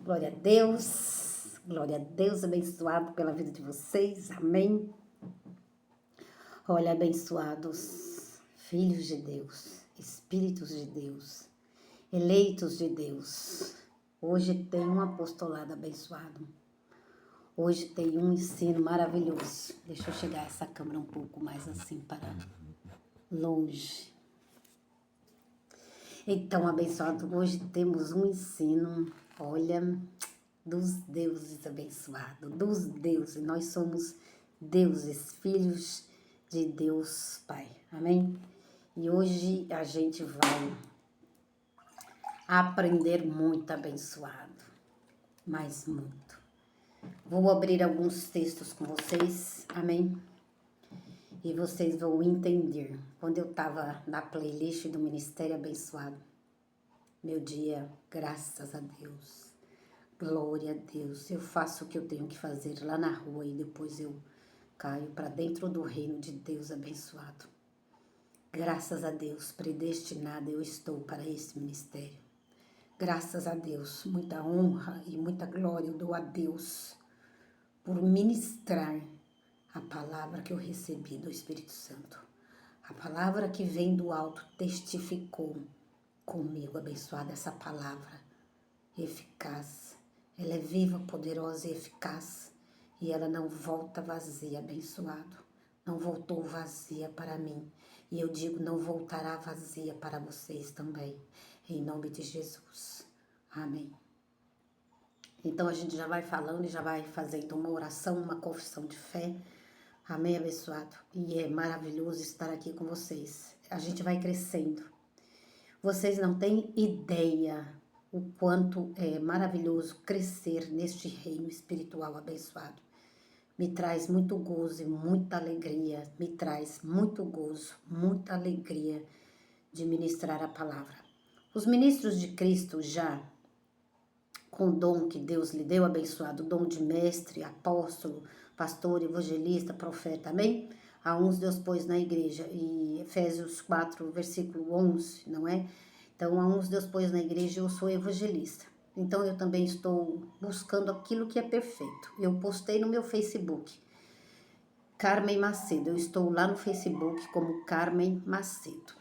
Glória a Deus, abençoado pela vida de vocês, amém. Olha, abençoados, filhos de Deus, espíritos de Deus, eleitos de Deus. Hoje tem um apostolado abençoado, hoje tem um ensino maravilhoso. Deixa eu chegar essa câmera um pouco mais assim para longe. Então, abençoado, hoje temos um ensino, olha, dos deuses abençoados, dos deuses. Nós somos deuses, filhos de Deus Pai, amém? E hoje a gente vai aprender muito, abençoado, mas muito. Vou abrir alguns textos com vocês, amém? E vocês vão entender. Quando eu estava na playlist do Ministério Abençoado, meu dia, graças a Deus, glória a Deus, eu faço o que eu tenho que fazer lá na rua e depois eu caio para dentro do reino de Deus abençoado. Graças a Deus, predestinada eu estou para esse ministério. Graças a Deus, muita honra e muita glória eu dou a Deus por ministrar a palavra que eu recebi do Espírito Santo. A palavra que vem do alto testificou comigo, abençoada, essa palavra eficaz. Ela é viva, poderosa e eficaz. E ela não volta vazia, abençoado. Não voltou vazia para mim. E eu digo, não voltará vazia para vocês também. Em nome de Jesus. Amém. Então a gente já vai falando e já vai fazendo uma oração, uma confissão de fé. Amém, abençoado. E é maravilhoso estar aqui com vocês. A gente vai crescendo. Vocês não têm ideia o quanto é maravilhoso crescer neste reino espiritual abençoado. Me traz muito gozo e muita alegria, me traz muito gozo, muita alegria de ministrar a palavra. Os ministros de Cristo já, com o dom que Deus lhe deu, abençoado, o dom de mestre, apóstolo, pastor, evangelista, profeta, amém? A uns Deus pôs na igreja, e Efésios 4, versículo 11, não é? Então, a uns Deus pôs na igreja, eu sou evangelista. Então, eu também estou buscando aquilo que é perfeito. Eu postei no meu Facebook, Carmen Macedo. Eu estou lá no Facebook como Carmen Macedo.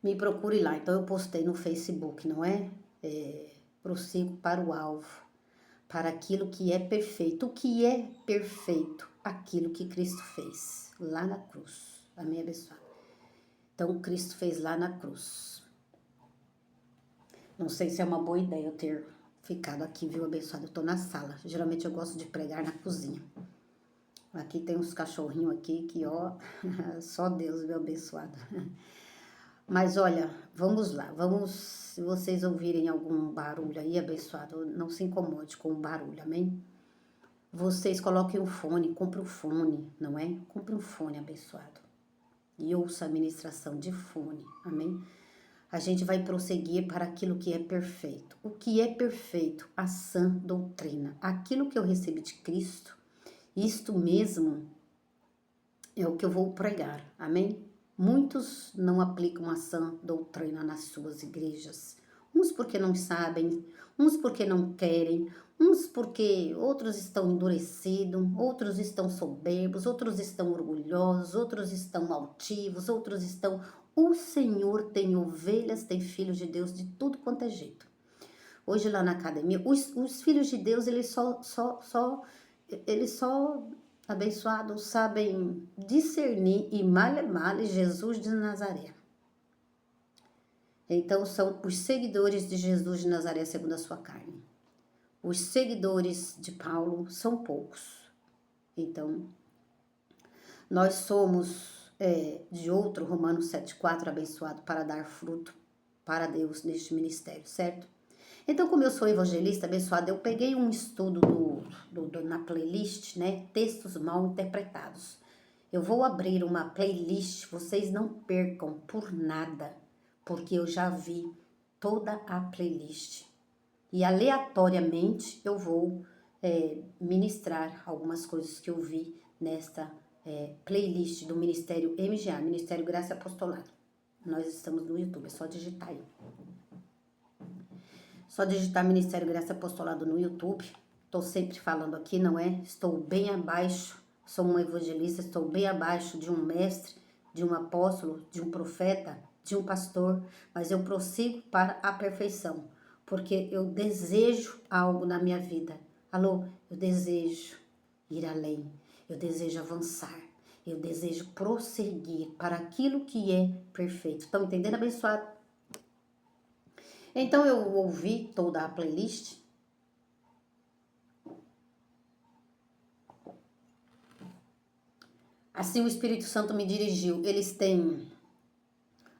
Me procure lá. Então, eu postei no Facebook, não é? Prossigo para o alvo, para aquilo que é perfeito. O que é perfeito? Aquilo que Cristo fez lá na cruz. Amém, abençoado? Então, Cristo fez lá na cruz. Não sei se é uma boa ideia eu ter ficado aqui, viu, abençoado? Eu tô na sala. Geralmente eu gosto de pregar na cozinha. Aqui tem uns cachorrinhos aqui que, ó, só Deus, meu abençoado. Mas olha, vamos lá. Vamos, se vocês ouvirem algum barulho aí, abençoado, não se incomode com o barulho, amém? Vocês coloquem o fone, compre um fone, não é? Compre um fone, abençoado. E ouça a ministração de fone, amém? A gente vai prosseguir para aquilo que é perfeito. O que é perfeito? A sã doutrina. Aquilo que eu recebi de Cristo, isto mesmo é o que eu vou pregar, amém? Muitos não aplicam a sã doutrina nas suas igrejas. Uns porque não sabem, uns porque não querem, uns porque outros estão endurecidos, outros estão soberbos, outros estão orgulhosos, outros estão altivos, outros estão... O Senhor tem ovelhas, tem filhos de Deus de tudo quanto é jeito. Hoje lá na academia, os filhos de Deus, eles só abençoados sabem discernir e male Jesus de Nazaré. Então são os seguidores de Jesus de Nazaré segundo a sua carne. Os seguidores de Paulo são poucos. Então, nós somos de outro, Romanos 7,4, abençoado para dar fruto para Deus neste ministério, certo? Então, como eu sou evangelista, abençoada, eu peguei um estudo na playlist, né? Textos mal interpretados. Eu vou abrir uma playlist, vocês não percam por nada, porque eu já vi toda a playlist. E aleatoriamente eu vou ministrar algumas coisas que eu vi nesta playlist do Ministério MGA, Ministério Graça e Apostolado. Nós estamos no YouTube, é só digitar aí. Só digitar Ministério Graça Apostolado no YouTube. Estou sempre falando aqui, não é? Estou bem abaixo, sou um evangelista, estou bem abaixo de um mestre, de um apóstolo, de um profeta, de um pastor, mas eu prossigo para a perfeição, porque eu desejo algo na minha vida. Alô, eu desejo ir além, eu desejo avançar, eu desejo prosseguir para aquilo que é perfeito. Estão entendendo, abençoado? Então eu ouvi toda a playlist. Assim o Espírito Santo me dirigiu. Eles têm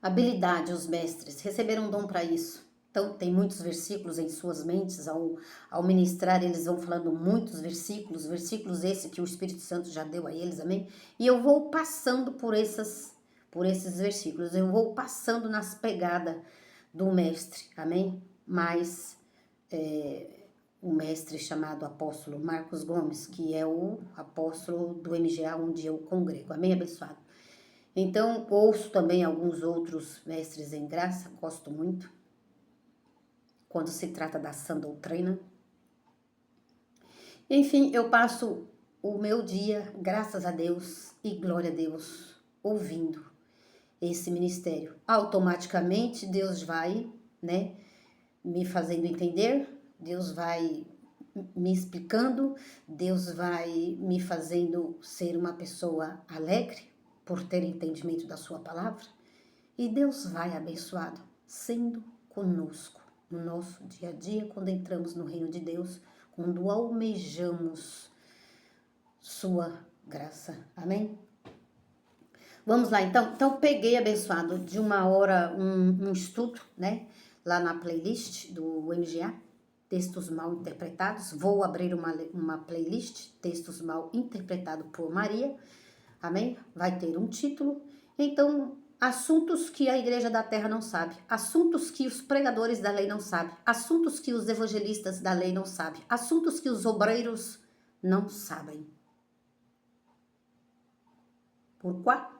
habilidade, os mestres, receberam um dom para isso. Então, tem muitos versículos em suas mentes. Ao ministrar, eles vão falando muitos versículos esse que o Espírito Santo já deu a eles, amém? E eu vou passando por esses versículos, eu vou passando nas pegadas do mestre, amém? Mas o mestre chamado apóstolo Marcos Gomes, que é o apóstolo do MGA, onde eu congrego, amém, abençoado? Então, ouço também alguns outros mestres em graça, gosto muito, quando se trata da sã doutrina. Enfim, eu passo o meu dia, graças a Deus e glória a Deus, ouvindo esse ministério. Automaticamente, Deus vai, né, me fazendo entender, Deus vai me explicando, Deus vai me fazendo ser uma pessoa alegre, por ter entendimento da sua palavra, e Deus vai, abençoado, sendo conosco no nosso dia a dia, quando entramos no reino de Deus, quando almejamos sua graça, amém? Vamos lá, então peguei, abençoado, de uma hora um estudo, né, lá na playlist do MGA, textos mal interpretados. Vou abrir uma playlist, textos mal interpretados por Maria, amém? Vai ter um título. Então, assuntos que a igreja da terra não sabe, assuntos que os pregadores da lei não sabem, assuntos que os evangelistas da lei não sabem, assuntos que os obreiros não sabem. Por quê?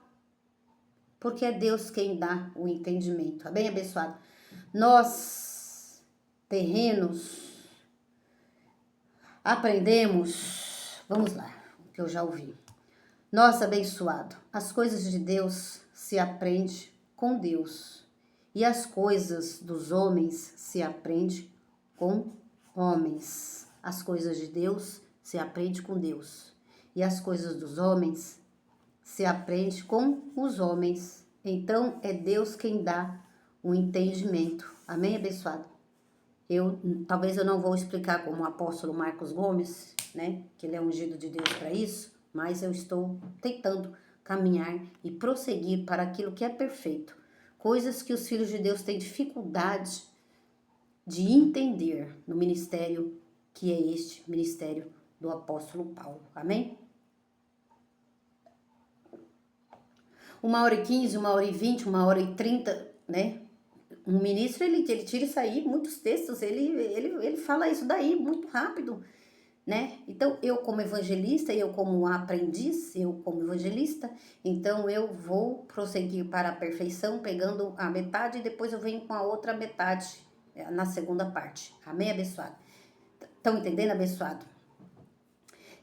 Porque é Deus quem dá o entendimento. Amém, abençoado? Nós, terrenos, aprendemos. Vamos lá, o que eu já ouvi. Nós, abençoado, as coisas de Deus se aprende com Deus. E as coisas dos homens se aprende com homens. As coisas de Deus se aprende com Deus. E as coisas dos homens se aprende com os homens. Então, é Deus quem dá o entendimento. Amém, abençoado? Talvez eu não vou explicar como o apóstolo Marcos Gomes, né? Que ele é ungido de Deus para isso, mas eu estou tentando caminhar e prosseguir para aquilo que é perfeito. Coisas que os filhos de Deus têm dificuldade de entender no ministério que é este ministério do apóstolo Paulo. Amém? 1h15, 1h20, 1h30, né? Um ministro, ele tira isso aí, muitos textos, ele fala isso daí muito rápido, né? Então, eu como evangelista, eu como aprendiz, eu como evangelista, então eu vou prosseguir para a perfeição, pegando a metade e depois eu venho com a outra metade, na segunda parte. Amém, abençoado? Estão entendendo, abençoado?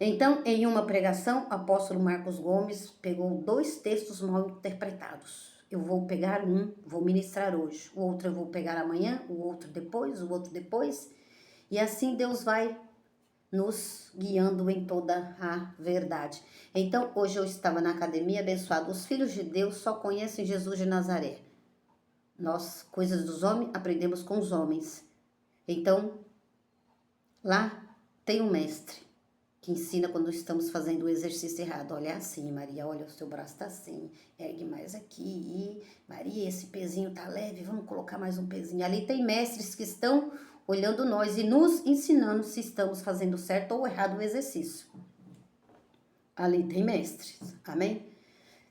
Então, em uma pregação, o apóstolo Marcos Gomes pegou 2 textos mal interpretados. Eu vou pegar um, vou ministrar hoje. O outro eu vou pegar amanhã, o outro depois. E assim Deus vai nos guiando em toda a verdade. Então, hoje eu estava na academia, abençoado. Os filhos de Deus só conhecem Jesus de Nazaré. Nós, coisas dos homens, aprendemos com os homens. Então, lá tem um mestre que ensina quando estamos fazendo o exercício errado. Olha assim, Maria, olha, o seu braço tá assim, ergue mais aqui. E, Maria, esse pezinho tá leve, vamos colocar mais um pezinho. Ali tem mestres que estão olhando nós e nos ensinando se estamos fazendo certo ou errado o exercício. Ali tem mestres, amém?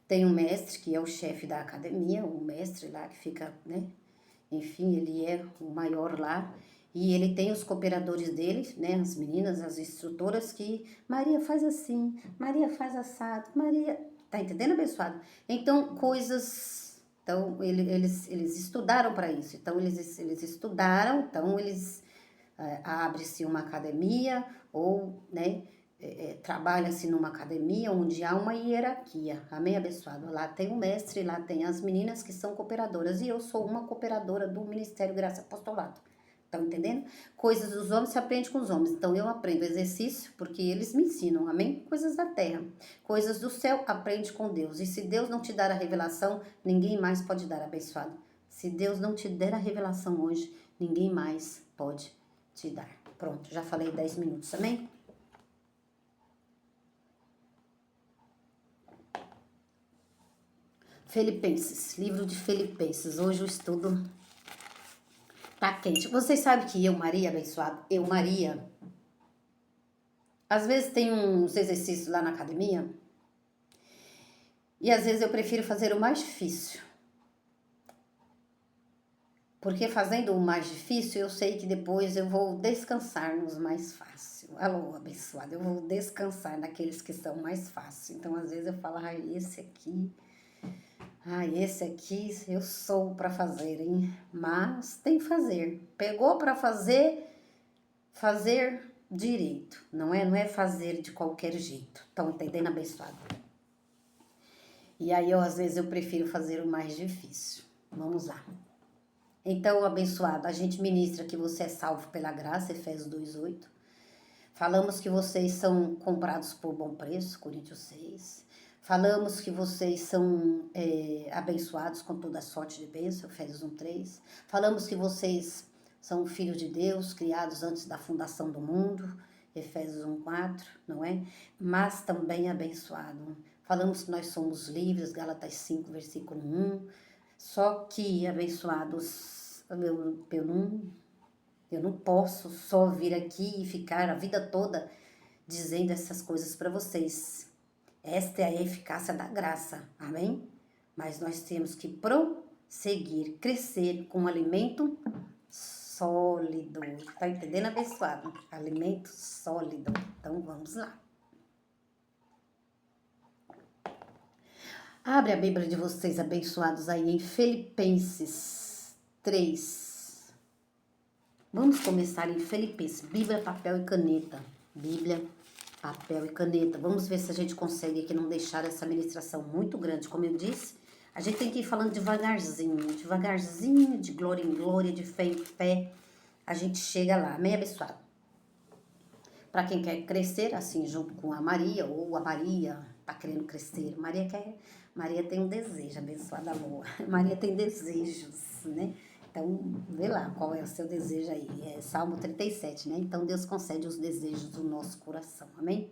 Tem um mestre que é o chefe da academia, um mestre lá que fica, né? Enfim, ele é o maior lá. E ele tem os cooperadores dele, né, as meninas, as instrutoras que Maria faz assim, Maria faz assado, Maria... Tá entendendo, abençoado? Então, eles estudaram para isso. Então, eles estudaram, então eles abre-se uma academia ou, né, trabalha-se numa academia onde há uma hierarquia, amém, abençoado? Lá tem o mestre, lá tem as meninas que são cooperadoras, e eu sou uma cooperadora do Ministério Graça e Apostolado, estão entendendo? Coisas dos homens se aprende com os homens, então eu aprendo exercício porque eles me ensinam, amém? Coisas da terra, coisas do céu, aprende com Deus, e se Deus não te dar a revelação, ninguém mais pode dar, abençoado. Se Deus não te der a revelação hoje, ninguém mais pode te dar. Pronto, já falei 10 minutos, amém? Filipenses, livro de Filipenses. Hoje o estudo tá quente. Vocês sabem que eu, Maria, abençoado, eu, Maria, às vezes tem uns exercícios lá na academia e às vezes eu prefiro fazer o mais difícil. Porque fazendo o mais difícil, eu sei que depois eu vou descansar nos mais fáceis. Alô, abençoado, eu vou descansar naqueles que são mais fáceis. Então, às vezes eu falo, esse aqui eu sou para fazer, hein? Mas tem que fazer. Pegou para fazer direito. Não é fazer de qualquer jeito. Estão entendendo, abençoado? E aí, às vezes, eu prefiro fazer o mais difícil. Vamos lá. Então, abençoado, a gente ministra que você é salvo pela graça, Efésios 2:8. Falamos que vocês são comprados por bom preço, Coríntios 6. Falamos que vocês são abençoados com toda sorte de bênção, Efésios 1:3. Falamos que vocês são filhos de Deus, criados antes da fundação do mundo, Efésios 1:4, não é? Mas também abençoado. Falamos que nós somos livres, Gálatas 5, versículo 1. Só que, abençoados, eu não posso só vir aqui e ficar a vida toda dizendo essas coisas para vocês. Esta é a eficácia da graça, amém? Mas nós temos que prosseguir, crescer com alimento sólido. Tá entendendo, abençoado? Alimento sólido. Então, vamos lá. Abre a Bíblia de vocês, abençoados, aí em Filipenses 3. Vamos começar em Filipenses. Bíblia, papel e caneta. Bíblia, papel e caneta. Vamos ver se a gente consegue aqui não deixar essa ministração muito grande. Como eu disse, a gente tem que ir falando devagarzinho, de glória em glória, de fé em fé. A gente chega lá, amém, abençoado? Para quem quer crescer, assim, junto com a Maria, ou a Maria tá querendo crescer. Maria tem um desejo, abençoada amor. Maria tem desejos, né? Então, vê lá qual é o seu desejo aí. É Salmo 37, né? Então, Deus concede os desejos do nosso coração, amém?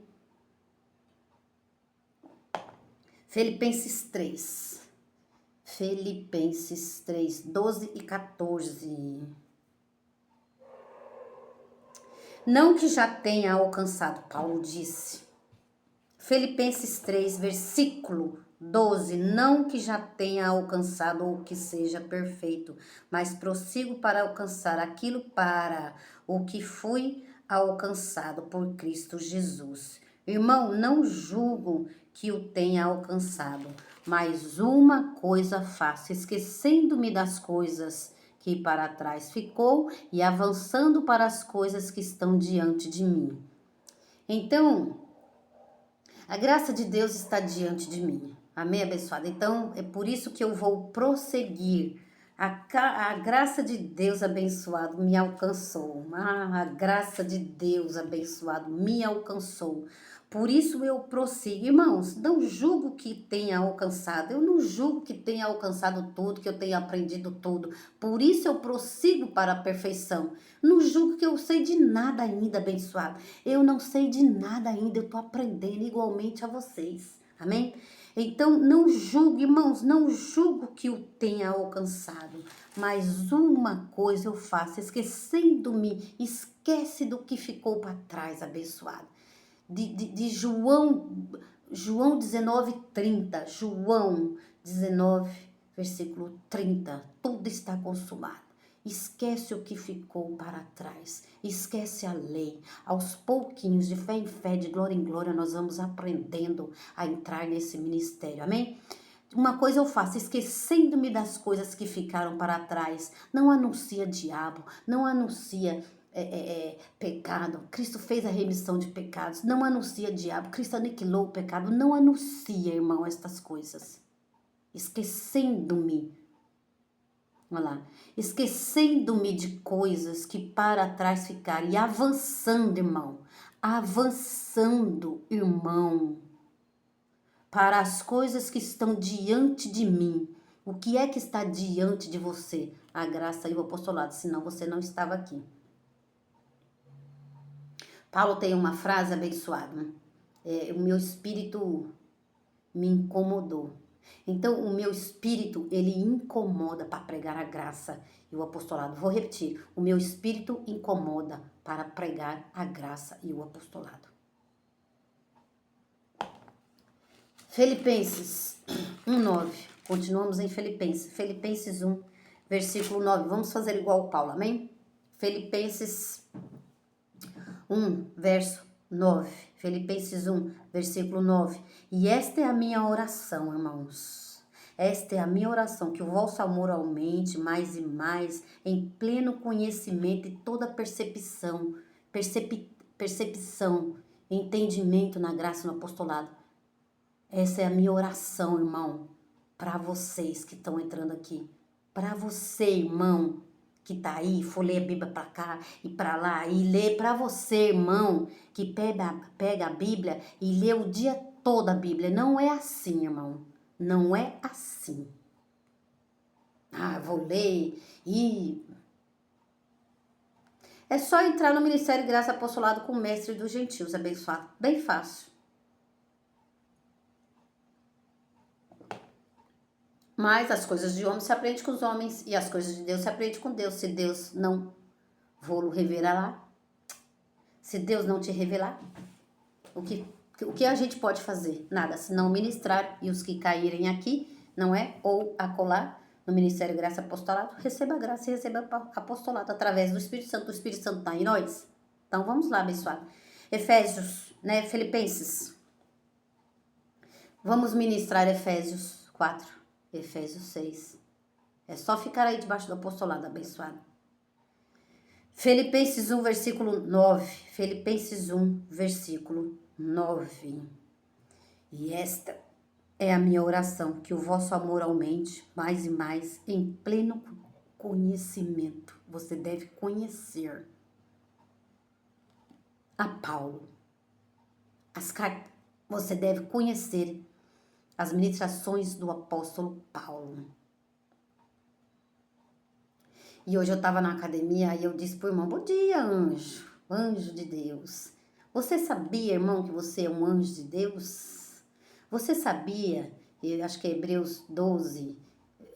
Filipenses 3. Filipenses 3, 12 e 14. Não que já tenha alcançado, Paulo disse. Filipenses 3, versículo 12. Não que já tenha alcançado ou que seja perfeito, mas prossigo para alcançar aquilo para o que fui alcançado por Cristo Jesus. Irmão, não julgo que o tenha alcançado, mas uma coisa faço, esquecendo-me das coisas que para trás ficou e avançando para as coisas que estão diante de mim. Então, a graça de Deus está diante de mim. Amém, abençoada? Então, é por isso que eu vou prosseguir. A graça de Deus abençoado me alcançou. A graça de Deus abençoado me alcançou. Por isso eu prossigo. Irmãos, não julgo que tenha alcançado. Eu não julgo que tenha alcançado tudo, que eu tenha aprendido tudo. Por isso eu prossigo para a perfeição. Não julgo que eu sei de nada ainda, abençoado. Eu não sei de nada ainda. Eu estou aprendendo igualmente a vocês. Amém? Então, não julgue, irmãos, não julgo que o tenha alcançado. Mas uma coisa eu faço, esquecendo-me, esquece do que ficou para trás, abençoado. De João 19:30, João 19, versículo 30, tudo está consumado. Esquece o que ficou para trás, esquece a lei. Aos pouquinhos, de fé em fé, de glória em glória, nós vamos aprendendo a entrar nesse ministério, amém? Uma coisa eu faço, esquecendo-me das coisas que ficaram para trás. Não anuncia diabo, não anuncia pecado. Cristo fez a remissão de pecados. Não anuncia diabo. Cristo aniquilou o pecado. Não anuncia, irmão, estas coisas. Esquecendo-me. Olha lá. Esquecendo-me de coisas que para trás ficaram. E avançando, irmão. Avançando, irmão. Para as coisas que estão diante de mim. O que é que está diante de você? A graça e o apostolado. Senão você não estava aqui. Paulo tem uma frase abençoada. O meu espírito me incomodou. Então, o meu espírito, ele incomoda para pregar a graça e o apostolado. Vou repetir. O meu espírito incomoda para pregar a graça e o apostolado. Filipenses 1:9. Continuamos em Filipenses. Filipenses 1, versículo 9. Vamos fazer igual o Paulo, amém? Filipenses 1, verso 9. Filipenses 1, versículo 9. E esta é a minha oração, irmãos. Esta é a minha oração, que o vosso amor aumente mais e mais, em pleno conhecimento e toda percepção, entendimento na graça e no apostolado. Essa é a minha oração, irmão, para vocês que estão entrando aqui. Para você, irmão, que tá aí, for ler a Bíblia para cá e para lá, e lê para você, irmão, que pega a Bíblia e lê o dia todo a Bíblia. Não é assim, irmão. Não é assim. Vou ler e... É só entrar no Ministério Graça Apostolado com o Mestre dos Gentios, abençoado. Bem fácil. Mas as coisas de homem se aprende com os homens e as coisas de Deus se aprende com Deus. Se Deus não vou revelar, se Deus não te revelar, o que a gente pode fazer? Nada, senão ministrar. E os que caírem aqui, não é? Ou acolá no Ministério Graça Apostolado, receba a graça e receba apostolado através do Espírito Santo. O Espírito Santo está em nós. Então vamos lá, abençoado. Efésios, né? Filipenses. Vamos ministrar Efésios 4. Efésios 6. É só ficar aí debaixo do apostolado, abençoado. Filipenses 1, versículo 9. Filipenses 1, versículo 9. E esta é a minha oração, que o vosso amor aumente mais e mais em pleno conhecimento. Você deve conhecer a Paulo. As cartas, você deve conhecer as ministrações do apóstolo Paulo. E hoje eu estava na academia e eu disse pro irmão, bom dia, anjo, anjo de Deus. Você sabia, irmão, que você é um anjo de Deus? Você sabia, eu acho que é Hebreus 12,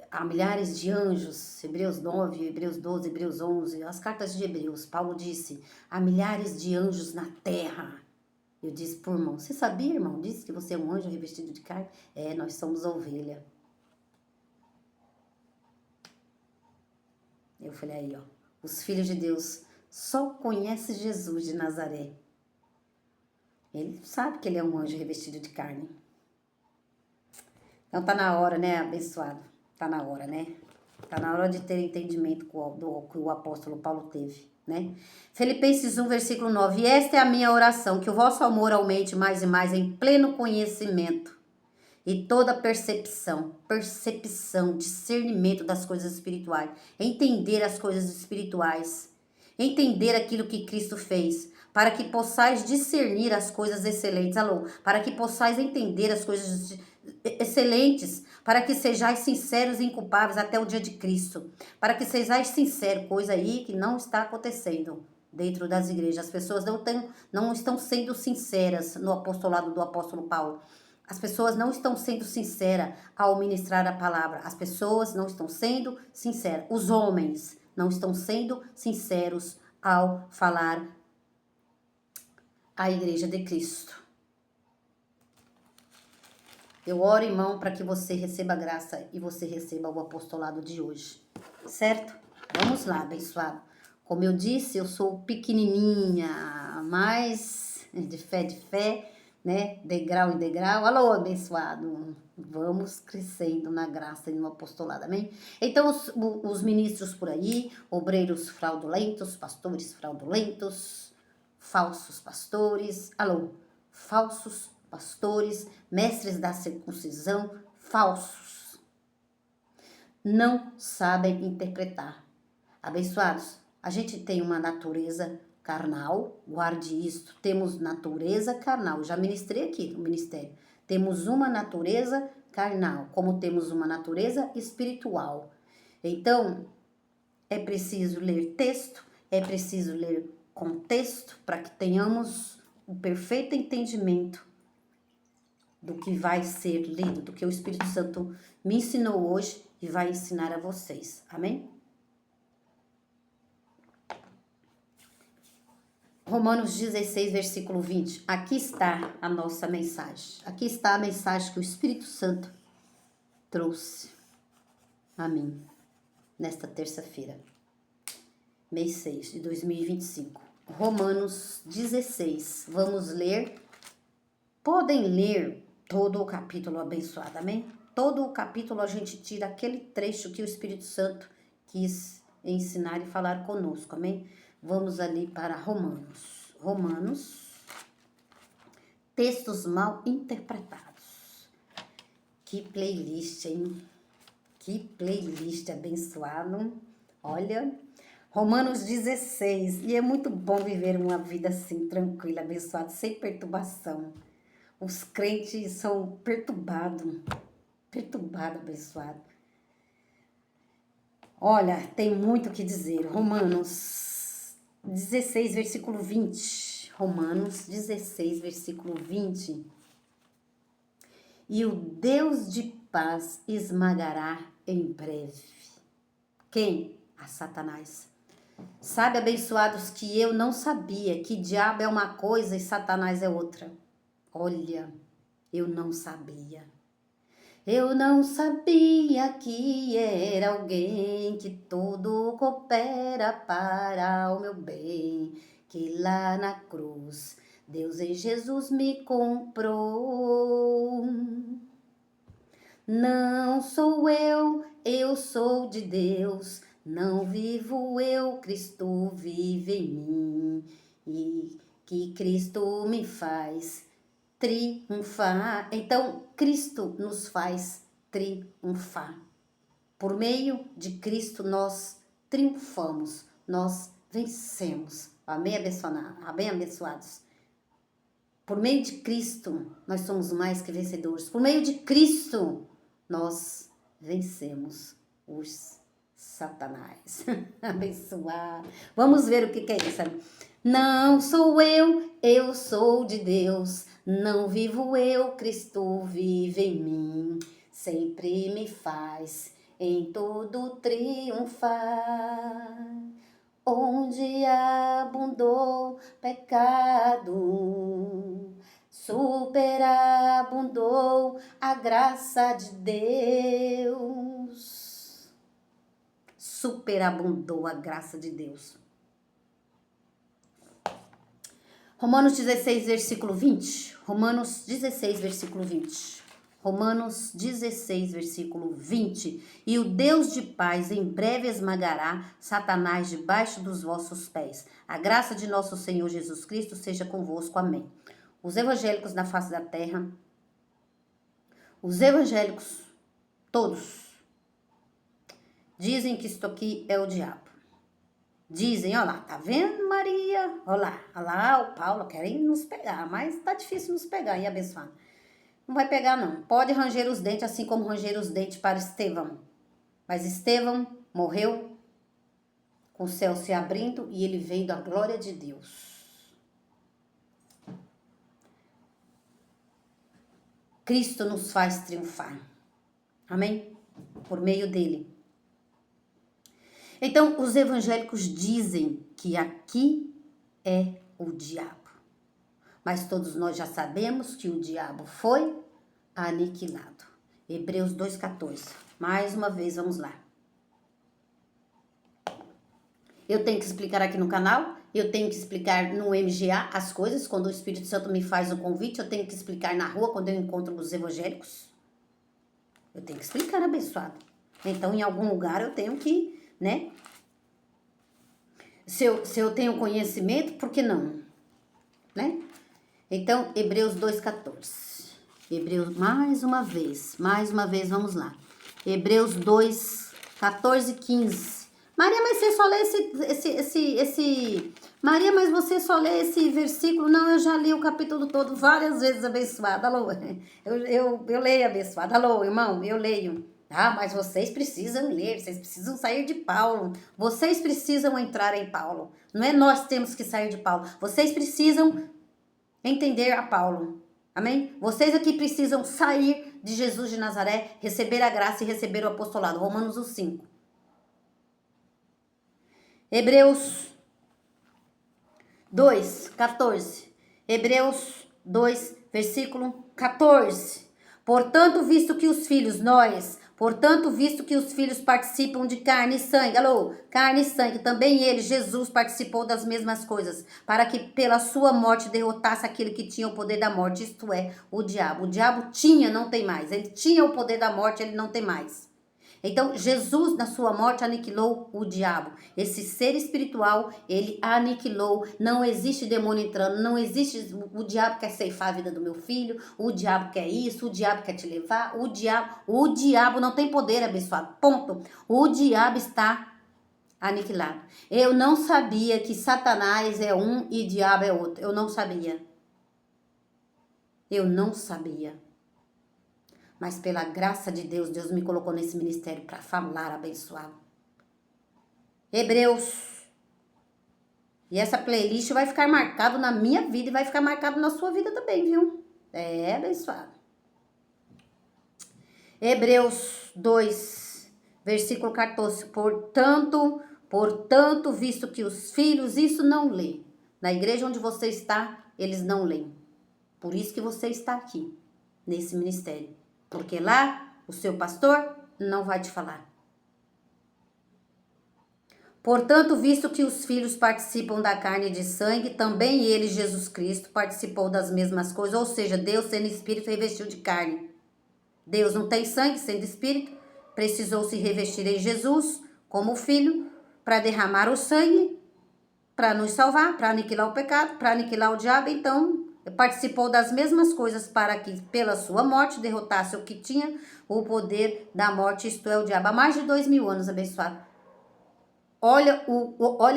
há milhares de anjos, Hebreus 9, Hebreus 12, Hebreus 11, as cartas de Hebreus, Paulo disse, há milhares de anjos na terra. Eu disse pro irmão, você sabia, irmão? Disse que você é um anjo revestido de carne? Nós somos ovelha. Eu falei aí, ó. Os filhos de Deus só conhecem Jesus de Nazaré. Ele sabe que ele é um anjo revestido de carne. Então tá na hora, né, abençoado? Tá na hora, né? Tá na hora de ter entendimento do que o apóstolo Paulo teve, né? Filipenses 1, versículo 9. E esta é a minha oração, que o vosso amor aumente mais e mais em pleno conhecimento e toda percepção, discernimento das coisas espirituais, entender as coisas espirituais, entender aquilo que Cristo fez, para que possais discernir as coisas excelentes, para que possais entender as coisas excelentes, para que sejais sinceros e inculpáveis até o dia de Cristo, para que sejais sinceros, coisa aí que não está acontecendo dentro das igrejas. As pessoas não estão sendo sinceras no apostolado do apóstolo Paulo. As pessoas não estão sendo sinceras ao ministrar a palavra. As pessoas não estão sendo sinceras. Os homens não estão sendo sinceros ao falar a igreja de Cristo. Eu oro, irmão, para que você receba a graça e você receba o apostolado de hoje. Certo? Vamos lá, abençoado. Como eu disse, eu sou pequenininha, mas de fé, né? Degrau em degrau. Alô, abençoado. Vamos crescendo na graça e no apostolado, amém? Então, os ministros por aí, obreiros fraudulentos, pastores fraudulentos, falsos pastores, alô, falsos pastores, mestres da circuncisão, falsos, não sabem interpretar. Abençoados, a gente tem uma natureza carnal, guarde isto, temos natureza carnal, já ministrei aqui no ministério, temos uma natureza carnal, como temos uma natureza espiritual. Então, é preciso ler texto, é preciso ler contexto, para que tenhamos o perfeito entendimento do que vai ser lido, do que o Espírito Santo me ensinou hoje e vai ensinar a vocês, amém? Romanos 16, versículo 20. Aqui está a nossa mensagem. Aqui está a mensagem que o Espírito Santo trouxe a mim nesta terça-feira, mês 6 de 2025. Romanos 16. Vamos ler. Podem ler todo o capítulo, abençoado, amém? Todo o capítulo a gente tira aquele trecho que o Espírito Santo quis ensinar e falar conosco, amém? Vamos ali para Romanos. Romanos, textos mal interpretados. Que playlist, hein? Que playlist abençoado. Olha, Romanos 16. E é muito bom viver uma vida assim, tranquila, abençoada, sem perturbação. Os crentes são perturbados, abençoado. Olha, tem muito o que dizer. Romanos 16, versículo 20. Romanos 16, versículo 20. E o Deus de paz esmagará em breve. Quem? A Satanás. Sabe, abençoados, que eu não sabia que diabo é uma coisa e Satanás é outra. Olha, eu não sabia. Eu não sabia que era alguém que tudo coopera para o meu bem, que lá na cruz Deus em Jesus me comprou. Não sou eu sou de Deus, não vivo eu, Cristo vive em mim, e que Cristo me faz triunfar. Então, Cristo nos faz triunfar. Por meio de Cristo, nós triunfamos, nós vencemos. Amém, amém, abençoados? Por meio de Cristo, nós somos mais que vencedores. Por meio de Cristo, nós vencemos os Satanás. Abençoado. Vamos ver o que é isso. Não sou eu sou de Deus. Não vivo eu, Cristo vive em mim. Sempre me faz em tudo triunfar. Onde abundou pecado, superabundou a graça de Deus. Superabundou a graça de Deus. Romanos 16, versículo 20. Romanos 16, versículo 20. Romanos 16, versículo 20. E o Deus de paz em breve esmagará Satanás debaixo dos vossos pés. A graça de nosso Senhor Jesus Cristo seja convosco. Amém. Os evangélicos na face da terra, os evangélicos todos, dizem que isto aqui é o diabo. Dizem, olha lá, tá vendo, Maria? Olha lá, o Paulo querem nos pegar, mas tá difícil nos pegar, hein, abençoado? Não vai pegar, não. Pode ranger os dentes, assim como ranger os dentes para Estevão. Mas Estevão morreu com o céu se abrindo e ele vendo a glória de Deus. Cristo nos faz triunfar. Amém? Por meio dele. Então, os evangélicos dizem que aqui é o diabo. Mas todos nós já sabemos que o diabo foi aniquilado. Hebreus 2,14. Mais uma vez, vamos lá. Eu tenho que explicar aqui no canal, eu tenho que explicar no MGA as coisas, quando o Espírito Santo me faz o convite, eu tenho que explicar na rua, quando eu encontro os evangélicos. Eu tenho que explicar, abençoado. Então, em algum lugar eu tenho que, né? Se eu tenho conhecimento, por que não? Né? Então, Hebreus 2,14. Hebreus, mais uma vez, vamos lá. Hebreus 2, 14 e 15. Maria, mas você só lê esse... Maria, mas você só lê esse versículo? Não, eu já li o capítulo todo várias vezes, abençoada. Alô, eu leio, abençoada. Alô, irmão, eu leio. Ah, mas vocês precisam ler, vocês precisam sair de Paulo. Vocês precisam entrar em Paulo. Não é nós que temos que sair de Paulo. Vocês precisam entender a Paulo. Amém? Vocês aqui precisam sair de Jesus de Nazaré, receber a graça e receber o apostolado. Romanos 5. Hebreus 2, 14. Hebreus 2, versículo 14. Portanto, visto que os filhos participam de carne e sangue, carne e sangue, também ele, Jesus, participou das mesmas coisas, para que pela sua morte derrotasse aquele que tinha o poder da morte, isto é, o diabo. O diabo tinha, não tem mais. Ele tinha o poder da morte, ele não tem mais. Então, Jesus, na sua morte, aniquilou o diabo. Esse ser espiritual, ele aniquilou. Não existe demônio entrando, não existe... O diabo quer ceifar a vida do meu filho, o diabo quer isso, o diabo quer te levar, o diabo não tem poder, abençoado. Ponto. O diabo está aniquilado. Eu não sabia que Satanás é um e diabo é outro. Eu não sabia. Eu não sabia. Mas pela graça de Deus, Deus me colocou nesse ministério para falar, abençoado. Hebreus. E essa playlist vai ficar marcado na minha vida e vai ficar marcado na sua vida também, viu? É, abençoado. Hebreus 2, versículo 14. Portanto, visto que os filhos, isso não lê. Na igreja onde você está, eles não leem. Por isso que você está aqui, nesse ministério. Porque lá, o seu pastor não vai te falar. Portanto, visto que os filhos participam da carne e de sangue, também ele, Jesus Cristo, participou das mesmas coisas. Ou seja, Deus, sendo espírito, revestiu de carne. Deus não tem sangue, sendo espírito, precisou se revestir em Jesus, como filho, para derramar o sangue, para nos salvar, para aniquilar o pecado, para aniquilar o diabo. Então, participou das mesmas coisas para que, pela sua morte, derrotasse o que tinha o poder da morte, isto é, o diabo. Há mais de 2000 anos, abençoado. Olha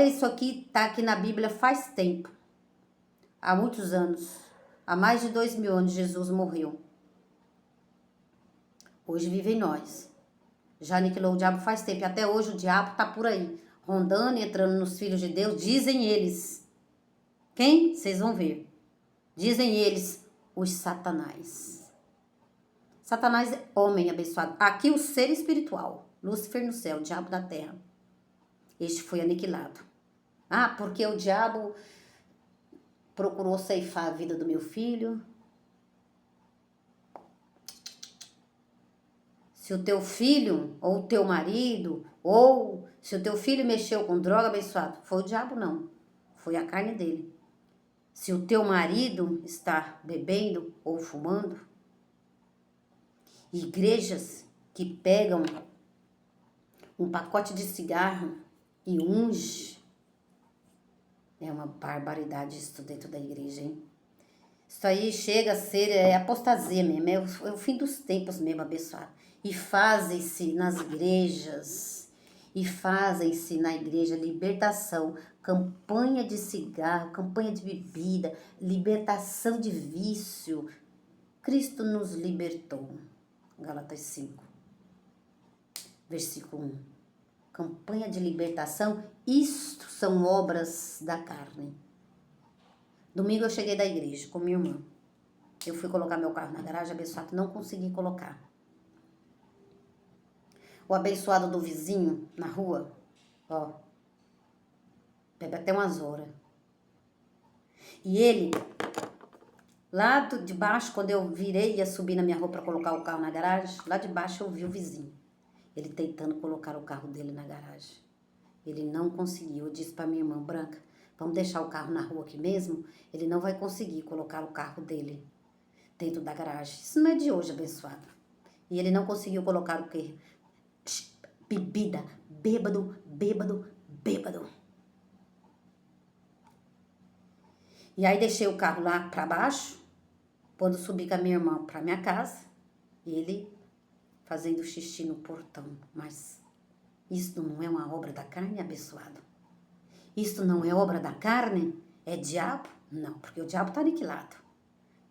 isso aqui, tá aqui na Bíblia faz tempo. Há muitos anos. Há mais de 2000 anos, Jesus morreu. Hoje vive em nós. Já aniquilou o diabo faz tempo. E até hoje o diabo tá por aí, rondando e entrando nos filhos de Deus. Dizem eles. Quem? Vocês vão ver. Dizem eles, os Satanás. Satanás é homem abençoado. Aqui o ser espiritual. Lúcifer no céu, o diabo da terra. Este foi aniquilado. Ah, porque o diabo procurou ceifar a vida do meu filho. Se o teu filho, ou o teu marido, ou se o teu filho mexeu com droga, abençoado, foi o diabo não. Foi a carne dele. Se o teu marido está bebendo ou fumando, igrejas que pegam um pacote de cigarro e unge, é uma barbaridade isso dentro da igreja, hein? Isso aí chega a ser apostasia mesmo, é o fim dos tempos mesmo, abençoado. E fazem-se nas igrejas, na igreja libertação, campanha de cigarro, campanha de bebida, libertação de vício. Cristo nos libertou. Gálatas 5, versículo 1. Campanha de libertação, isto são obras da carne. Domingo eu cheguei da igreja com minha irmã. Eu fui colocar meu carro na garagem, abençoado, não consegui colocar. O abençoado do vizinho na rua, ó, bebe até umas horas. E ele, lá de baixo, quando eu virei e ia subir na minha rua para colocar o carro na garagem, lá de baixo eu vi o vizinho. Ele tentando colocar o carro dele na garagem. Ele não conseguiu. Eu disse para minha irmã Branca, vamos deixar o carro na rua aqui mesmo? Ele não vai conseguir colocar o carro dele dentro da garagem. Isso não é de hoje, abençoado. E ele não conseguiu colocar o quê? Bebida, bêbado, bêbado, bêbado. E aí deixei o carro lá para baixo, quando subi com a minha irmã para minha casa, ele fazendo xixi no portão. Mas isso não é uma obra da carne, abençoado? Isso não é obra da carne? É diabo? Não, porque o diabo está aniquilado.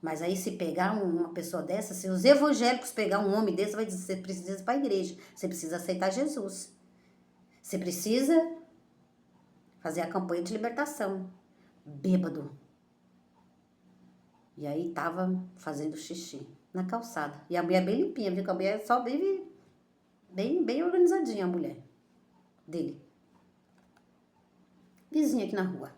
Mas aí se pegar uma pessoa dessa, se os evangélicos pegar um homem desse, vai dizer, você precisa ir para a igreja, você precisa aceitar Jesus. Você precisa fazer a campanha de libertação. Bêbado. E aí tava fazendo xixi na calçada. E a mulher bem limpinha, viu? Que a mulher só vive bem organizadinha, a mulher dele. Vizinha aqui na rua.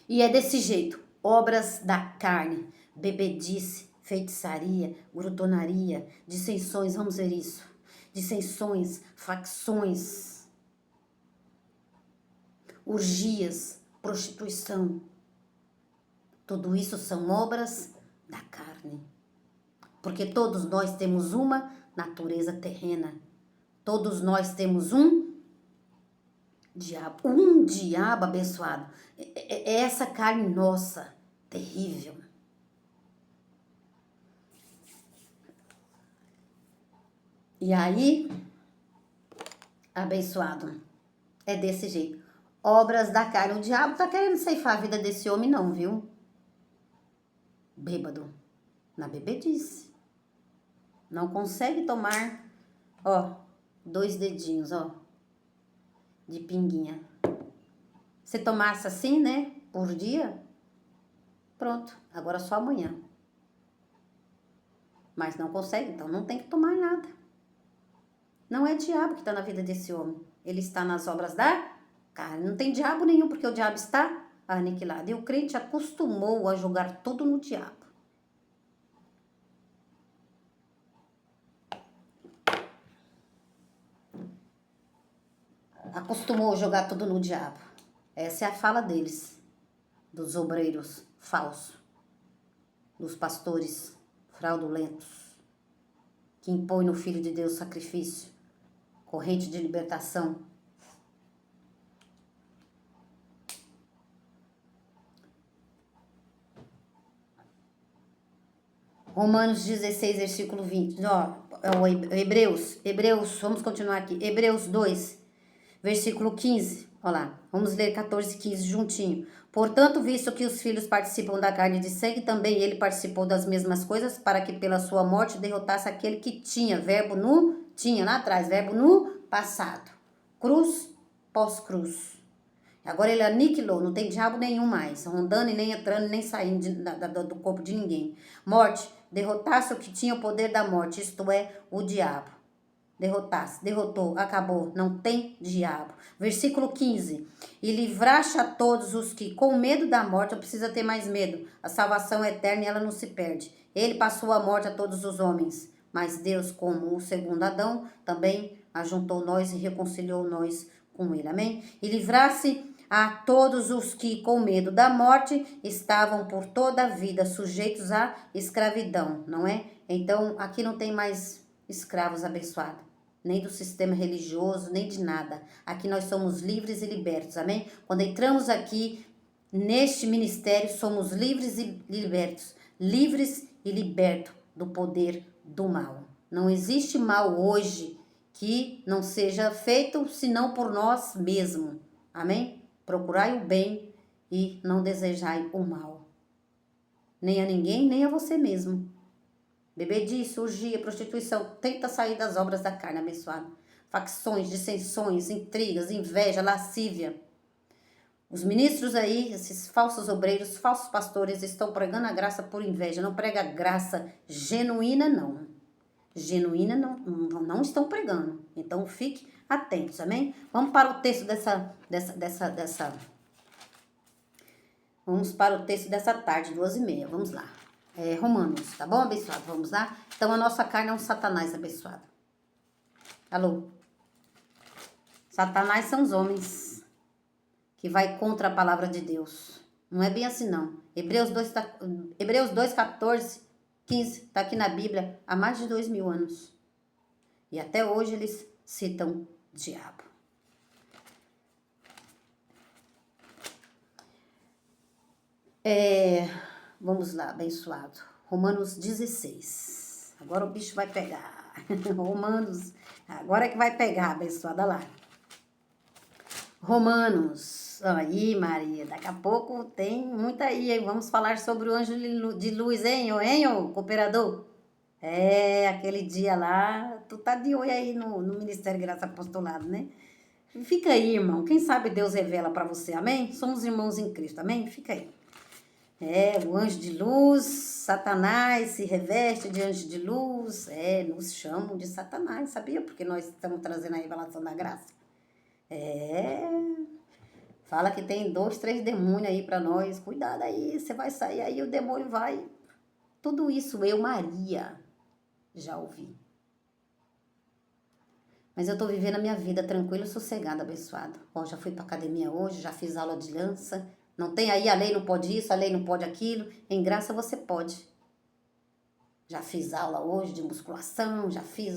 E é desse jeito. Obras da carne, bebedice, feitiçaria, glutonaria, dissensões, vamos ver isso. Dissensões, facções, orgias, prostituição. Tudo isso são obras da carne. Porque todos nós temos uma natureza terrena. Todos nós temos um diabo abençoado. É essa carne nossa, terrível. E aí, abençoado, é desse jeito. Obras da carne. O diabo tá querendo ceifar a vida desse homem não, viu? Bêbado. Na bebedice. Não consegue tomar, ó, 2 dedinhos, ó, de pinguinha. Se tomasse assim, né, por dia, pronto, agora só amanhã. Mas não consegue, então não tem que tomar nada. Não é diabo que está na vida desse homem. Ele está nas obras da carne. Não tem diabo nenhum, porque o diabo está aniquilado. E o crente acostumou a jogar tudo no diabo. Acostumou a jogar tudo no diabo. Essa é a fala deles, dos obreiros falsos, dos pastores fraudulentos, que impõem no Filho de Deus sacrifício, corrente de libertação. Romanos 16, versículo 20. Ó, Hebreus, vamos continuar aqui. Hebreus 2, versículo 15. Olha lá, vamos ler 14 e 15 juntinho. Portanto, visto que os filhos participam da carne e de sangue, também ele participou das mesmas coisas, para que pela sua morte derrotasse aquele que tinha, tinha lá atrás, verbo no passado. Cruz, pós-cruz. Agora ele aniquilou, não tem diabo nenhum mais, rondando e nem entrando, nem saindo do corpo de ninguém. Morte, derrotasse o que tinha o poder da morte, isto é, o diabo. Derrotou, acabou, não tem diabo. Versículo 15. E livraste a todos os que, com medo da morte, não precisa ter mais medo. A salvação é eterna e ela não se perde. Ele passou a morte a todos os homens. Mas Deus, como o segundo Adão, também ajuntou nós e reconciliou nós com ele. Amém? E livrasse a todos os que, com medo da morte, estavam por toda a vida sujeitos à escravidão, não é? Então, aqui não tem mais escravos abençoados, nem do sistema religioso, nem de nada. Aqui nós somos livres e libertos, amém? Quando entramos aqui neste ministério, somos livres e libertos, livres e libertos do poder do mal. Não existe mal hoje que não seja feito senão por nós mesmos, amém? Procurai o bem e não desejai o mal, nem a ninguém, nem a você mesmo. Bebedice, orgia, prostituição, tenta sair das obras da carne, abençoado. Facções, dissensões, intrigas, inveja, lascívia. Os ministros aí, esses falsos obreiros, falsos pastores, estão pregando a graça por inveja. Não prega graça genuína, não. Genuína não estão pregando. Então fique atentos, amém? Vamos para o texto Vamos para o texto dessa tarde, 2h30. Vamos lá. Romanos, tá bom, abençoado? Vamos lá. Então a nossa carne é um Satanás abençoado. Alô? Satanás são os homens que vai contra a palavra de Deus. Não é bem assim não. Hebreus 2, 14, 15, está aqui na Bíblia há mais de 2000 anos. E até hoje eles citam diabo. Vamos lá, abençoado. Romanos 16. Agora o bicho vai pegar. Romanos, agora é que vai pegar, abençoada lá. Romanos. Aí, Maria, daqui a pouco tem muita aí, hein? Vamos falar sobre o anjo de luz, hein, ô cooperador? Aquele dia lá, tu tá de olho aí no Ministério Graça Apostolado, né? Fica aí, irmão. Quem sabe Deus revela para você, amém? Somos irmãos em Cristo, amém? Fica aí. O anjo de luz, Satanás se reveste de anjo de luz. Nos chamam de Satanás, sabia? Porque nós estamos trazendo a revelação da graça. Fala que tem 2, 3 demônios aí para nós. Cuidado aí, você vai sair aí, o demônio vai. Tudo isso eu, Maria, já ouvi. Mas eu tô vivendo a minha vida tranquila, sossegada, abençoada. Já fui pra academia hoje, já fiz aula de dança. Não tem aí, a lei não pode isso, a lei não pode aquilo. Em graça você pode. Já fiz aula hoje de musculação, já fiz,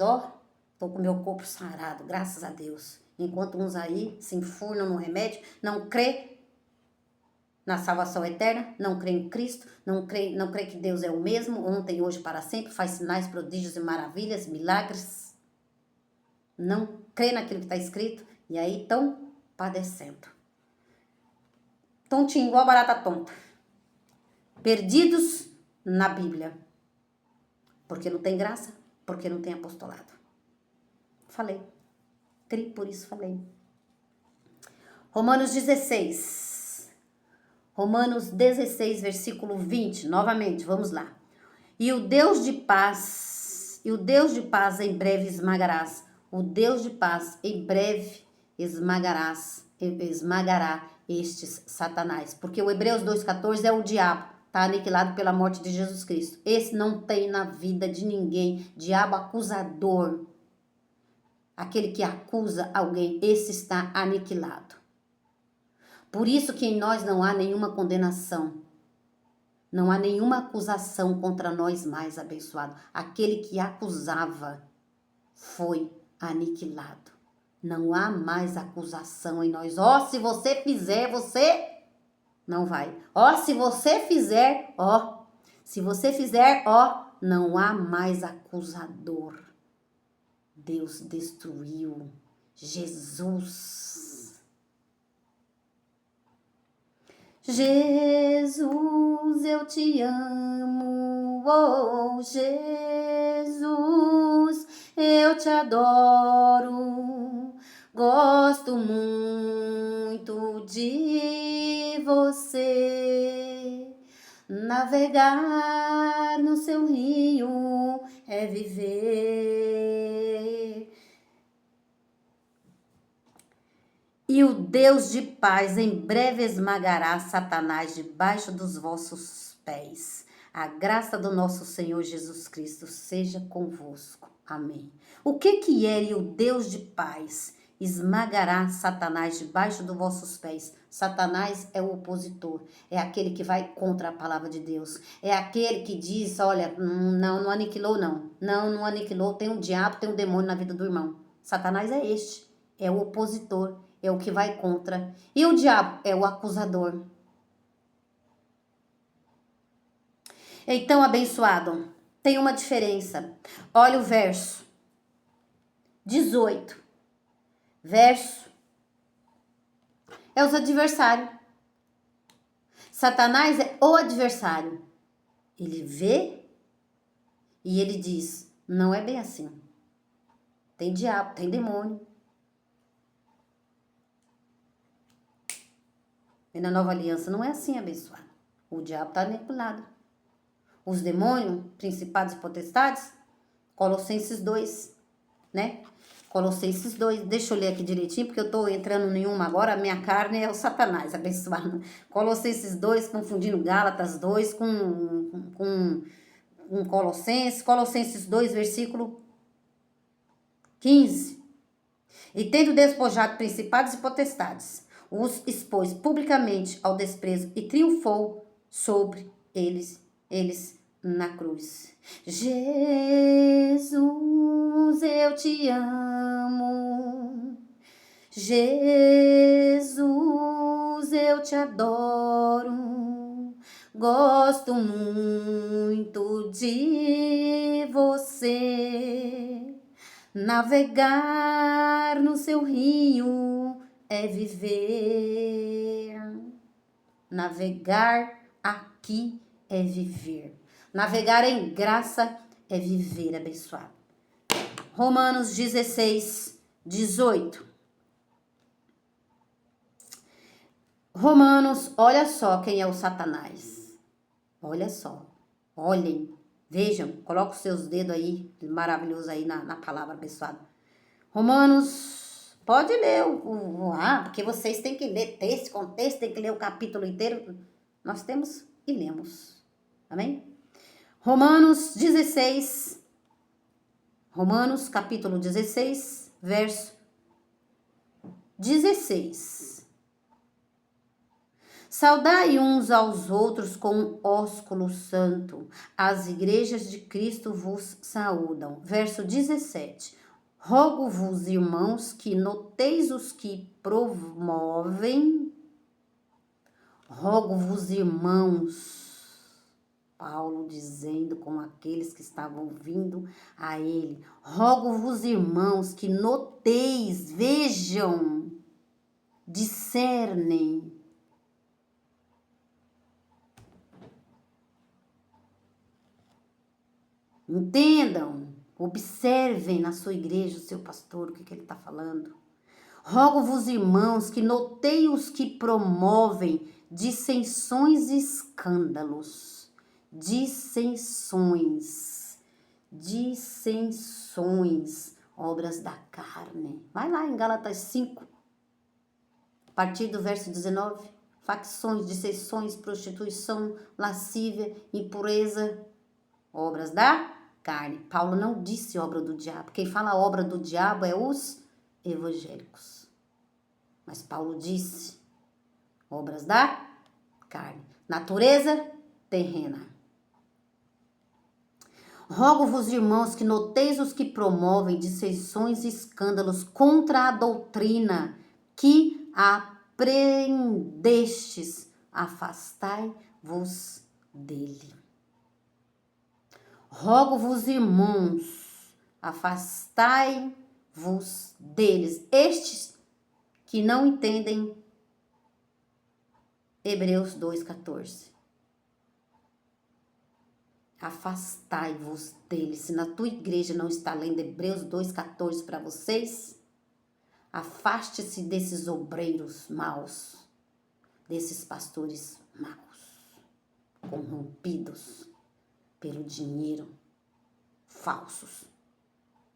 tô com meu corpo sarado, graças a Deus. Enquanto uns aí se enfurnam no remédio, não crê na salvação eterna, não crê em Cristo, não crê que Deus é o mesmo, ontem, hoje, para sempre, faz sinais, prodígios e maravilhas, milagres. Não crê naquilo que está escrito e aí estão padecendo. Tontinho, igual barata tonta. Perdidos na Bíblia. Porque não tem graça, porque não tem apostolado. Falei. Criei, por isso falei. Romanos 16. Romanos 16, versículo 20. Novamente, vamos lá. E o Deus de paz em breve esmagarás. O Deus de paz em breve esmagará estes Satanás. Porque o Hebreus 2,14 é o diabo. Está aniquilado pela morte de Jesus Cristo. Esse não tem na vida de ninguém. Diabo acusador. Aquele que acusa alguém, esse está aniquilado. Por isso que em nós não há nenhuma condenação. Não há nenhuma acusação contra nós mais, abençoado. Aquele que acusava foi aniquilado. Não há mais acusação em nós. Se você fizer, você não vai. Se você fizer, não há mais acusador. Deus destruiu. Jesus, eu te amo. Jesus, eu te adoro. Gosto muito de você. Navegar no seu rio é viver. E o Deus de paz em breve esmagará Satanás debaixo dos vossos pés. A graça do nosso Senhor Jesus Cristo seja convosco. Amém. O que é o Deus de paz? Esmagará Satanás debaixo dos vossos pés. Satanás é o opositor, é aquele que vai contra a palavra de Deus, é aquele que diz, olha, não aniquilou não aniquilou, tem um diabo, tem um demônio na vida do irmão. Satanás é este, é o opositor, é o que vai contra, e o diabo é o acusador. Então, abençoado, tem uma diferença. Olha o verso 18. Verso é os adversários. Satanás é o adversário. Ele vê e ele diz, não é bem assim. Tem diabo, tem demônio. E na nova aliança não é assim, abençoado. O diabo está aniquilado. Os demônios, principados e potestades, Colossenses 2, né? Colossenses 2, deixa eu ler aqui direitinho, porque eu estou entrando em uma agora, a minha carne é o Satanás, abençoado. Colossenses 2, confundindo Gálatas 2 com em Colossenses 2, versículo 15. E tendo despojado principados e potestades, os expôs publicamente ao desprezo e triunfou sobre eles na cruz. Jesus, eu te amo. Jesus, eu te adoro. Gosto muito de você. Navegar no seu rio é viver. Navegar aqui é viver. Navegar em graça é viver abençoado. Romanos 16, 18. Romanos, olha só quem é o Satanás. Olha só. Olhem, vejam, coloca os seus dedos aí, maravilhoso aí na palavra abençoada. Romanos, pode ler porque vocês têm que ler texto, contexto, tem que ler o capítulo inteiro. Nós temos e lemos. Amém? Romanos 16, Romanos capítulo 16, verso 16. Saudai uns aos outros com ósculo santo. As igrejas de Cristo vos saúdam. Verso 17. Rogo-vos, irmãos, que noteis os que promovem. Rogo-vos, irmãos. Paulo dizendo com aqueles que estavam vindo a ele. Rogo-vos, irmãos, que noteis, vejam, discernem. Entendam, observem na sua igreja o seu pastor, o que ele está falando. Rogo-vos, irmãos, que noteiem os que promovem dissensões e escândalos. Dissensões, obras da carne. Vai lá em Gálatas 5, a partir do verso 19. Facções, dissensões, prostituição, lascívia, impureza, obras da carne. Paulo não disse obra do diabo. Quem fala obra do diabo é os evangélicos. Mas Paulo disse obras da carne. Natureza terrena. Rogo-vos, irmãos, que noteis os que promovem dissensões e escândalos contra a doutrina que aprendestes. Afastai-vos dele. Rogo-vos, irmãos, afastai-vos deles. Estes que não entendem Hebreus 2,14. Afastai-vos deles. Se na tua igreja não está lendo Hebreus 2,14 para vocês, afaste-se desses obreiros maus, desses pastores maus, corrompidos pelo dinheiro, falsos,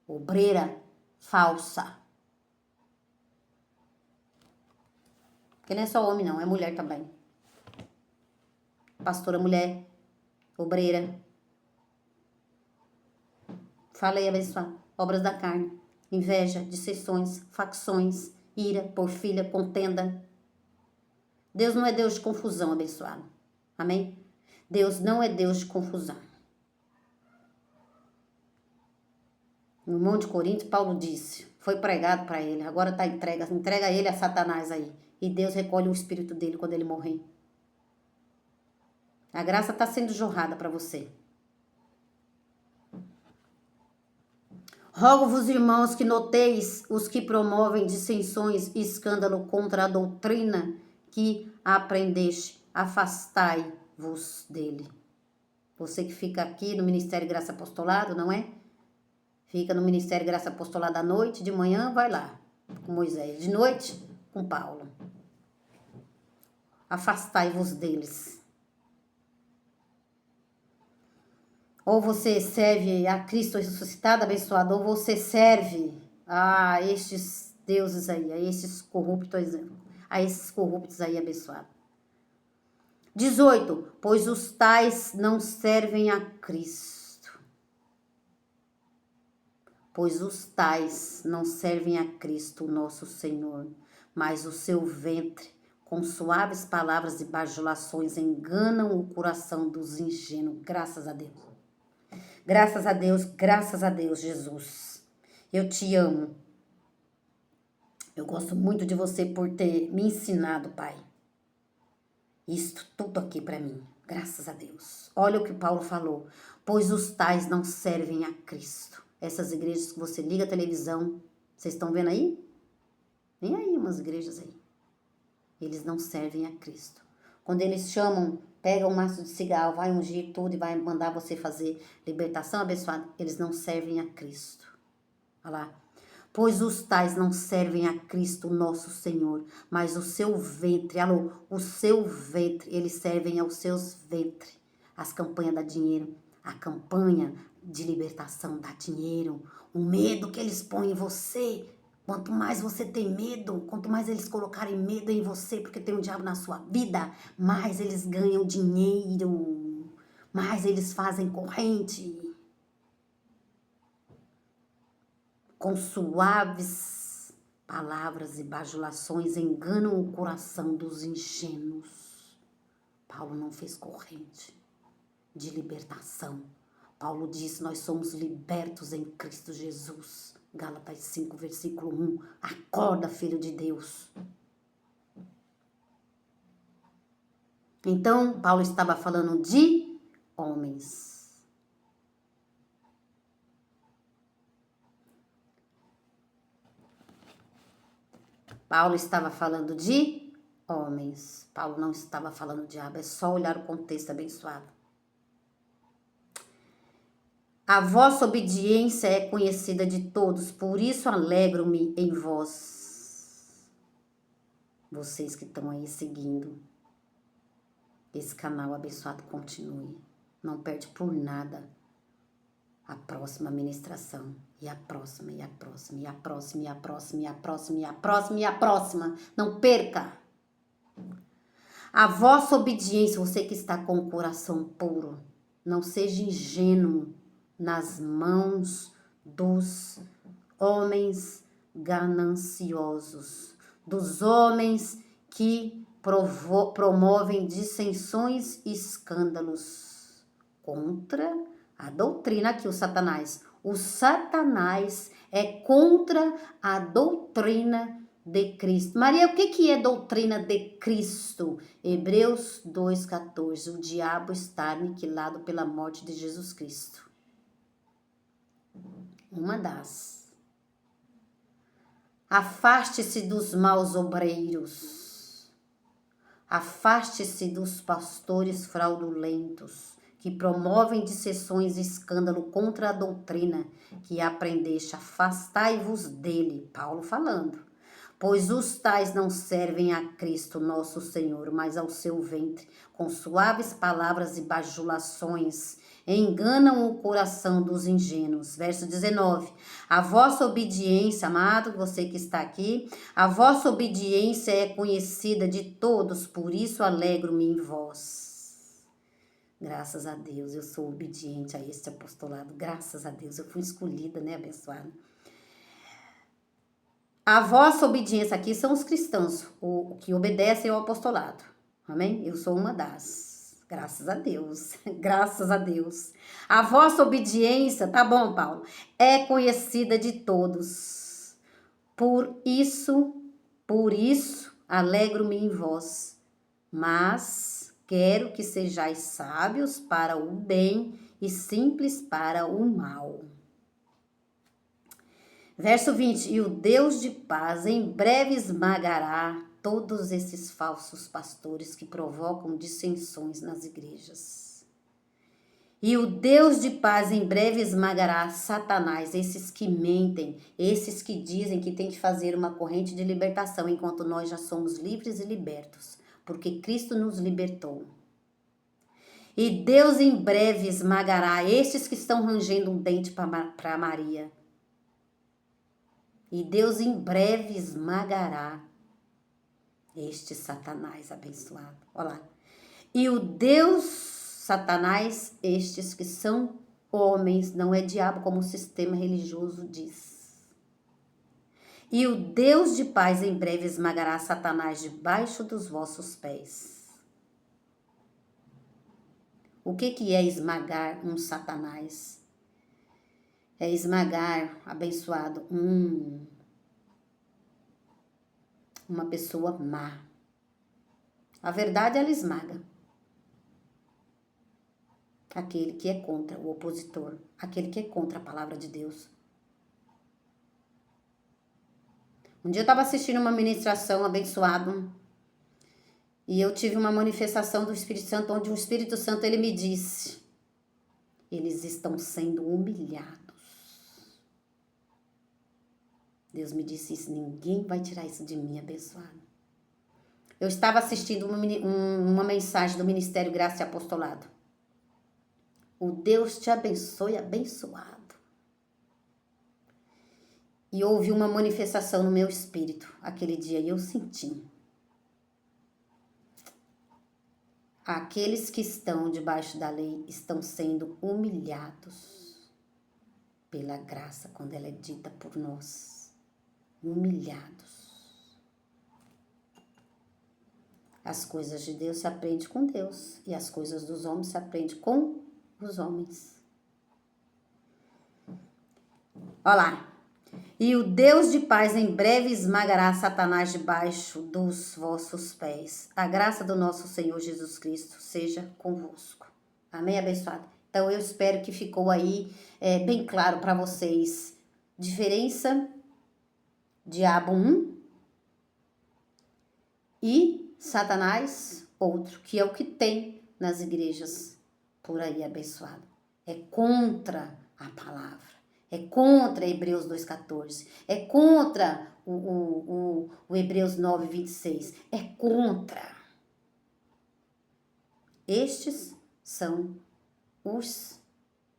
obreira falsa. Porque não é só homem não, é mulher também. Pastora mulher, obreira. Falei abençoado. Obras da carne, inveja, dissensões, facções, ira, porfia, contenda. Deus não é Deus de confusão, abençoado. Amém? Deus não é Deus de confusão. No irmão de Corinto, Paulo disse, foi pregado para ele, agora está entrega ele a Satanás aí. E Deus recolhe o espírito dele quando ele morrer. A graça está sendo jorrada para você. Rogo-vos, irmãos, que noteis os que promovem dissensões e escândalo contra a doutrina que aprendeste. Afastai-vos dele. Você que fica aqui no Ministério Graça Apostolado, não é? Fica no Ministério Graça Apostolado à noite, de manhã vai lá com Moisés, de noite com Paulo. Afastai-vos deles. Ou você serve a Cristo ressuscitado, abençoado, ou você serve a estes deuses aí, a esses corruptos aí, abençoado. 18. Pois os tais não servem a Cristo. pois os tais não servem a Cristo, nosso Senhor, mas o seu ventre, com suaves palavras e bajulações, enganam o coração dos ingênuos. Graças a Deus. Graças a Deus, Jesus. Eu te amo. Eu gosto muito de você por ter me ensinado, Pai. Isto tudo aqui para mim. Graças a Deus. Olha o que Paulo falou. Pois os tais não servem a Cristo. Essas igrejas que você liga a televisão, vocês estão vendo aí? Vem aí umas igrejas aí. Eles não servem a Cristo. Quando eles chamam, pegam um maço de cigarro, vai ungir tudo e vai mandar você fazer libertação abençoada, eles não servem a Cristo. Olha lá. Pois os tais não servem a Cristo, nosso Senhor, mas o seu ventre, o seu ventre, eles servem aos seus ventres. As campanhas dá dinheiro, a campanha de libertação dá dinheiro, o medo que eles põem em você. Quanto mais você tem medo, quanto mais eles colocarem medo em você, porque tem um diabo na sua vida, mais eles ganham dinheiro, mais eles fazem corrente. Com suaves palavras e bajulações enganam o coração dos ingênuos. Paulo não fez corrente de libertação. Paulo disse, nós somos libertos em Cristo Jesus. Gálatas 5, versículo 1. Acorda, filho de Deus. Então, Paulo estava falando de homens. Paulo estava falando de homens. Paulo não estava falando de diabo. É só olhar o contexto abençoado. A vossa obediência é conhecida de todos, por isso alegro-me em vós. Vocês que estão aí seguindo esse canal abençoado, continue. Não perde por nada a próxima ministração. E a próxima, e a próxima, e a próxima, e a próxima, e a próxima, e a próxima, e a próxima. Não perca. A vossa obediência, você que está com o coração puro, não seja ingênuo nas mãos dos homens gananciosos, dos homens que promovem dissensões e escândalos contra a doutrina aqui, o Satanás. O Satanás é contra a doutrina de Cristo. Maria, o que é doutrina de Cristo? Hebreus 2,14. O diabo está aniquilado pela morte de Jesus Cristo. Uma das. Afaste-se dos maus obreiros. Afaste-se dos pastores fraudulentos, que promovem dissensões e escândalo contra a doutrina que aprendeste. Afastai-vos dele. Paulo falando. Pois os tais não servem a Cristo, nosso Senhor, mas ao seu ventre, com suaves palavras e bajulações, enganam o coração dos ingênuos. Verso 19. A vossa obediência, amado, você que está aqui, a vossa obediência é conhecida de todos, por isso alegro-me em vós. Graças a Deus, eu sou obediente a este apostolado. Graças a Deus, eu fui escolhida, né, abençoada? A vossa obediência aqui são os cristãos, o que obedecem ao apostolado. Amém? Eu sou uma das. Graças a Deus. Graças a Deus. A vossa obediência, tá bom, Paulo, é conhecida de todos. Por isso, alegro-me em vós. Mas quero que sejais sábios para o bem e simples para o mal. Verso 20, e o Deus de paz em breve esmagará todos esses falsos pastores que provocam dissensões nas igrejas. E o Deus de paz em breve esmagará Satanás, esses que mentem, esses que dizem que tem que fazer uma corrente de libertação, enquanto nós já somos livres e libertos, porque Cristo nos libertou. E Deus em breve esmagará estes que estão rangendo um dente para Maria. E Deus em breve esmagará este Satanás abençoado. Olha lá. E o Deus, Satanás, estes que são homens, não é diabo como o sistema religioso diz. E o Deus de paz em breve esmagará Satanás debaixo dos vossos pés. O que é esmagar um Satanás? É esmagar, abençoado, uma pessoa má. A verdade, ela esmaga aquele que é contra, o opositor, aquele que é contra a palavra de Deus. Um dia eu estava assistindo uma ministração, abençoado, e eu tive uma manifestação do Espírito Santo, onde o Espírito Santo, ele me disse, eles estão sendo humilhados. Deus me disse isso, ninguém vai tirar isso de mim, abençoado. Eu estava assistindo uma mensagem do Ministério Graça e Apostolado. O Deus te abençoe, abençoado. E houve uma manifestação no meu espírito aquele dia e eu senti. Aqueles que estão debaixo da lei estão sendo humilhados pela graça, quando ela é dita por nós. Humilhados. As coisas de Deus se aprende com Deus e as coisas dos homens se aprende com os homens. Olha lá. E o Deus de paz em breve esmagará Satanás debaixo dos vossos pés. A graça do nosso Senhor Jesus Cristo seja convosco. Amém, abençoado? Então eu espero que ficou aí bem claro para vocês. Diferença diabo um e Satanás outro, que é o que tem nas igrejas por aí, abençoado. É contra a palavra. É contra Hebreus 2,14. É contra o Hebreus 9,26. É contra. Estes são os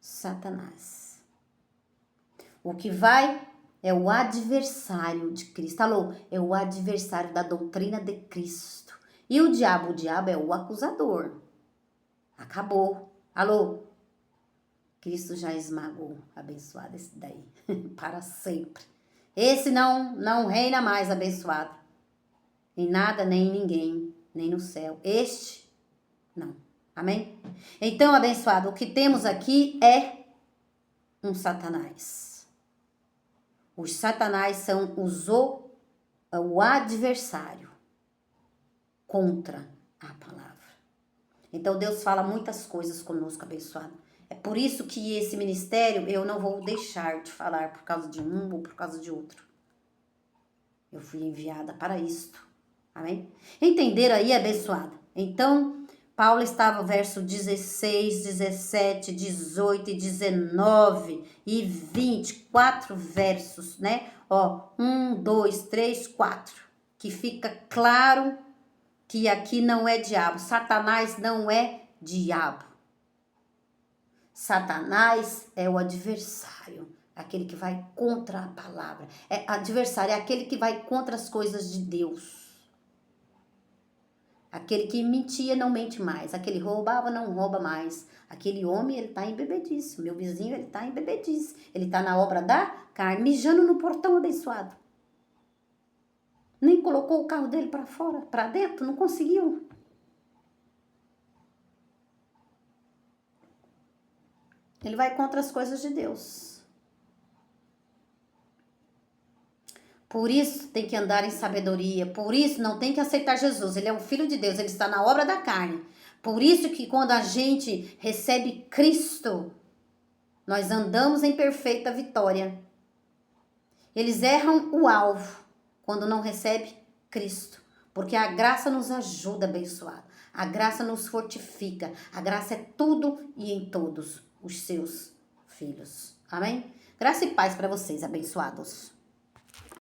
Satanás. O que vai é o adversário de Cristo. Alô, é o adversário da doutrina de Cristo. E o diabo é o acusador. Acabou. Alô? Cristo já esmagou, abençoado esse daí, para sempre. Esse não reina mais, abençoado. Em nada, nem em ninguém, nem no céu. Este, não. Amém? Então, abençoado, o que temos aqui é um Satanás. Os Satanás são o adversário contra a palavra. Então, Deus fala muitas coisas conosco, abençoado. É por isso que esse ministério eu não vou deixar de falar por causa de um ou por causa de outro. Eu fui enviada para isto. Amém? Entenderam aí, abençoado? Então, Paulo estava verso 16, 17, 18 e 19 e 20. 4 versos, né? Ó, 1, 2, 3, 4. Que fica claro que aqui não é diabo. Satanás não é diabo. Satanás é o adversário, aquele que vai contra a palavra. Adversário é aquele que vai contra as coisas de Deus. Aquele que mentia não mente mais, aquele roubava não rouba mais. Aquele homem, ele tá em bebedice. Meu vizinho, ele tá em bebedice. Ele tá na obra da carne, mijando no portão, abençoado. Nem colocou o carro dele para fora, para dentro, não conseguiu. Ele vai contra as coisas de Deus. Por isso tem que andar em sabedoria. Por isso não tem que aceitar Jesus. Ele é o Filho de Deus. Ele está na obra da carne. Por isso que quando a gente recebe Cristo, nós andamos em perfeita vitória. Eles erram o alvo quando não recebe Cristo. Porque a graça nos ajuda, abençoado. A graça nos fortifica. A graça é tudo e em todos os seus filhos. Amém? Graça e paz para vocês, abençoados.